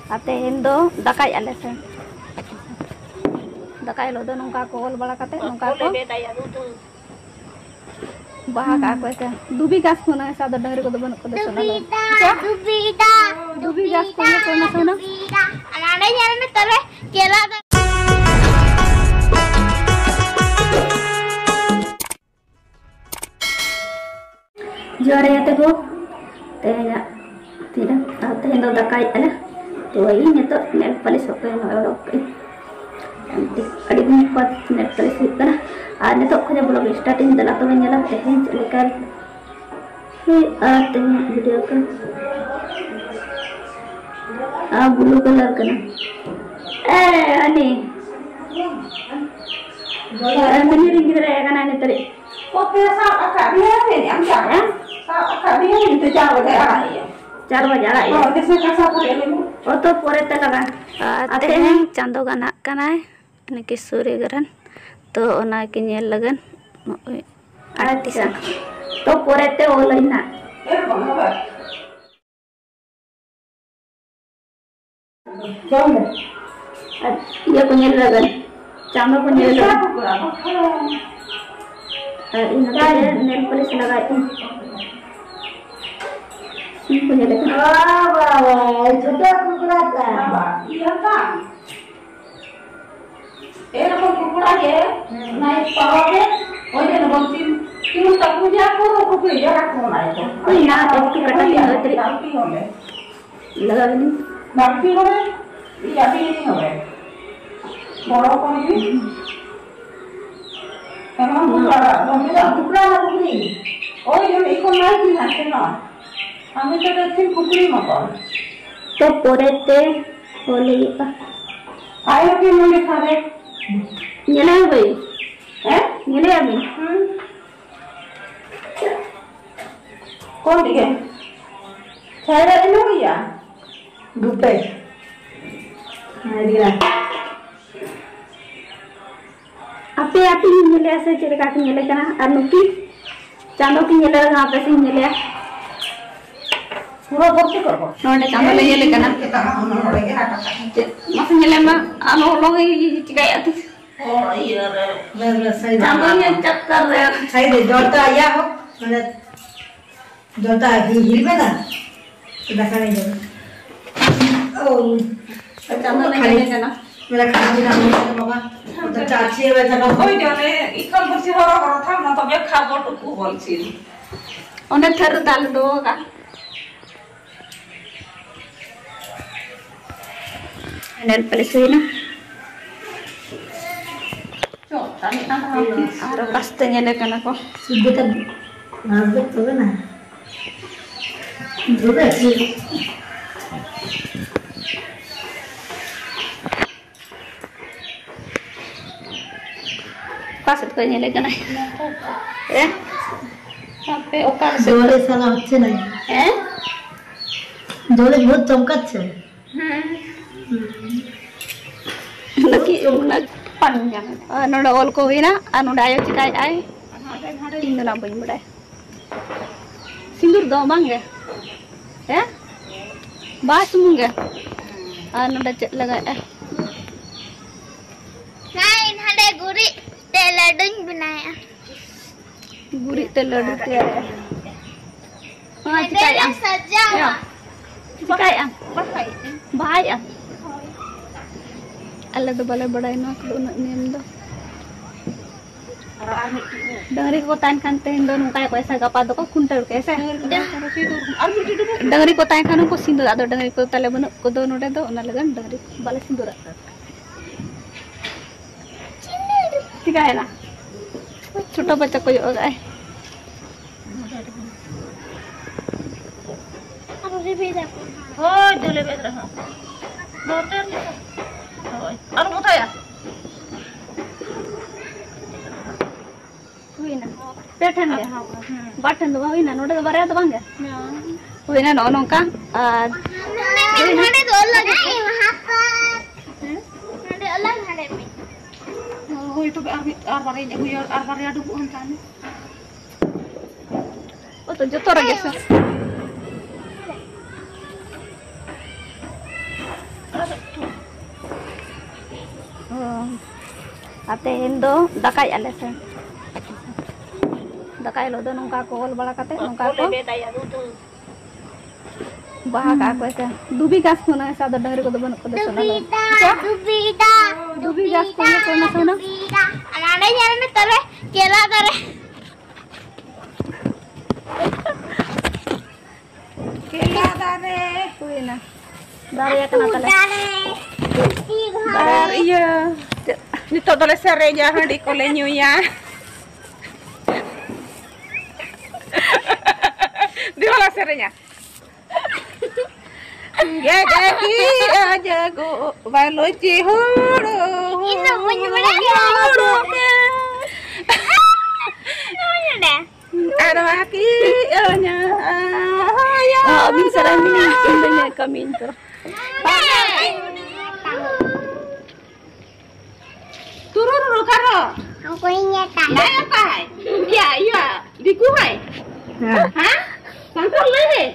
Ate Indo dakai ale sen. Dakai lo do nungka ko ol bala kate nungka ko. Bahak aku sen. Dubi gas ko na sa do dangri ko do ban ko do sana. Dubi gas ko na na sana. Anane nyane tare kela Jore ate ko. Tenya tidak ate Indo dakai ale. तो वही नहीं तो nail polish होके no okay MT अड़ी भी कुछ nail polish होकना आ ने तो खोजे ब्लॉग स्टार्टिंग दला तो मेला तेहें लेकर हे आते हैं वीडियो का आ ब्लू कलर का ए अनि मैंने रिंग रे kana ne tadi oke sa akak dia ni am ja ya sa akak dia ni tu ja wa ya 4 बजे आ oh desa kasa pore lemu ओ तो पोरे ते लगा आते हैं चांदो गाना कनाय ने के सूर्य ग्रहण तो ओना के नेल लगन आरती तो पोरे ते ओलैना eh bang apa jangan ये को नेल लगन चांदो को नेल लगन इनका नेल पॉलिश लगाई इनको नेल लगन wow sudah kukurata iya kan এরকম কুকুরা কে নাই পাওয়াবে ওই যে বলছিন তুমি তো পূজা করো কুকুরি রাখো না তো कोई ना একটু কাটা দিন হতে বাকি হবে लगा देनी বাকি হবে ইয়া বিনি হবে বড় করবি কেমন কুকুরা কুকুরা না কুকুরি ওই যে এখন নাই কি আছে না আমি তো দেখছি কুকুরি মতন तो पोरे ते ओलेगा आयो के मुझे खावे नेले भाई हैं नेले अभी कौन दिखे छाया इन भैया गुप्ते दिया आपे आपे नेले ऐसे चले का नेले कना अनुकी चांदो की नेले लगा पे से नेले पूरा भर्ती करो नोंडे चांदो ले नेले कना kita mau nolak ya mas नेले मा आनो लोग ये चिकाय आती oh iya bener saya Chando ये चक्कर रे saya deh jota ya ho mana jota hilir mana sudah kan ini oh Chando ले नेले कना मेरा खाना भी नाम है बाबा तो चाची है वैसा का ওই জনে ইকল বসে হরা হরা থাম না তবে খাবো টুকু বলছি ओने थर डाल दो का नेल पॉलिश हुई ना চটানি আনা आरो कास्ते नेले कना को sudah kan nabut tuh na juga sih कासत को नेले कना ए आपे ओकार से जोड़े साला अच्छे नहीं हैं जोड़े बहुत चमकत छे नकी नक panjang noda ol ko hina anu dayo cikai ai tinggal lampu yang bedai sindur do bangga ya bas mungga anu da cek laga nain hade guri teladun binaya guri telur dia cikai ang saja ya cikai ang bahai ang Allah do bala badai na ko na niam do dangri ko tan kan te do nung kay ko sa gapa do ko kuntar kesa dangri ko tan kan ko sindur ado dangri ko tale banu ko do node do na lagan dangri bala sindur ठीक है ना छोटा बच्चा को होगा है अब भी भेजा हो जुले बेद रहा दोतर और बताया हुई ना पेठन दे बाटन दो हुई ना नोटे तो बारे तो बंगे हुई ना नो नोका हने दो लगे वहां पर हने अलग हने में होई तो आर बारे हुई आर बारे आडू अंताने ओ तो जो तो रगे से Ate Indo dakai ale se. Dakai lo do nungka ko ol bala kate nungka ko. Bahag ako se. Dubi gas ko na sa dangri ko do ban ko do sana. Dubi gas ko na na sana. Anane jarane tare kela tare. Kela dare. Kuy na. Dari ka na tala. Dar iya. Nito dole sere ja handi ko le nyuya. Di mana serenya? Ya jadi aja go balo cihuru. Itu punya mana ya? Namanya deh. Ada lagi nya. Ya. Bisa rami indonya kami itu. Turun karo. Aku ingat tak. Nah, apa? Ya, iya. Di kuai. Hah? Santul leh.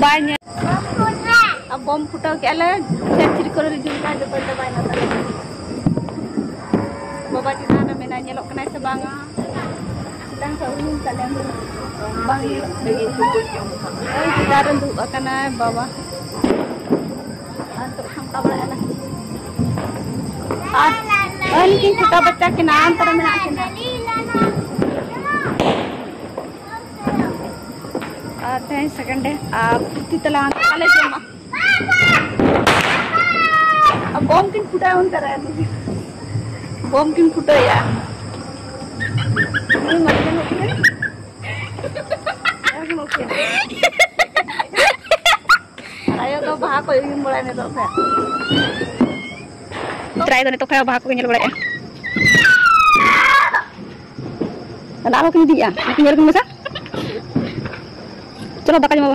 banyak bom futa ke ala ciri ko ri jumpa de pada banyak baba di sana mena nyelok kena sebanga sedang saulun kalian bang kita rendu akan bawa antuk hamka bala ala ini kita baca kena antara mena kena आते हैं second है आप कितनी तलाक वाले जमा अब bomb किन फुटा है उन तरह है बॉम्ब किन फुटा या ये मरने में क्या ऐसे मौके आयो तो बाहर कोई भी बोला नहीं तो फिर ट्राई करने तो क्या बाहर कोई नहीं बोला है लालो किन दिया किन यार किन मसा चलो दाका जमा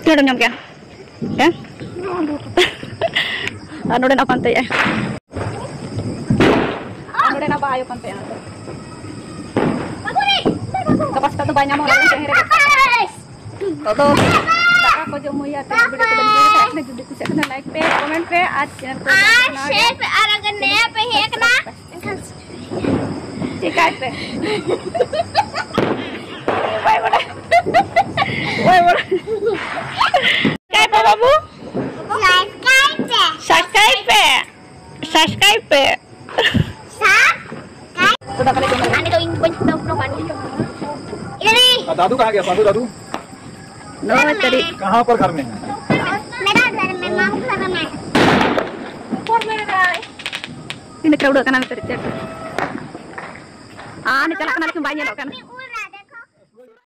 tidak nyam ya ya anu den apante ya anu den apa ayo pante ya kapas kata banyak mau orang cehre todo daka ko jomo ya te video ko ban gele sa judi ku sekna like pe comment pe आज channel ko share पे aragane पे है ना ठीक है पे bye bye Woi, kayak apa babu? Subscribe. Subscribe. Sudah kali dengar. Ani to ingin tahu propan. Ini. दादू कहाँ गया? साधु दादू No, tadi. कहाँ पर घर में? मेरा घर में मामू घर में. Por mereka. Ini kau udah kenal tadi cek. Ah, ini cara kenal kembali loh kan.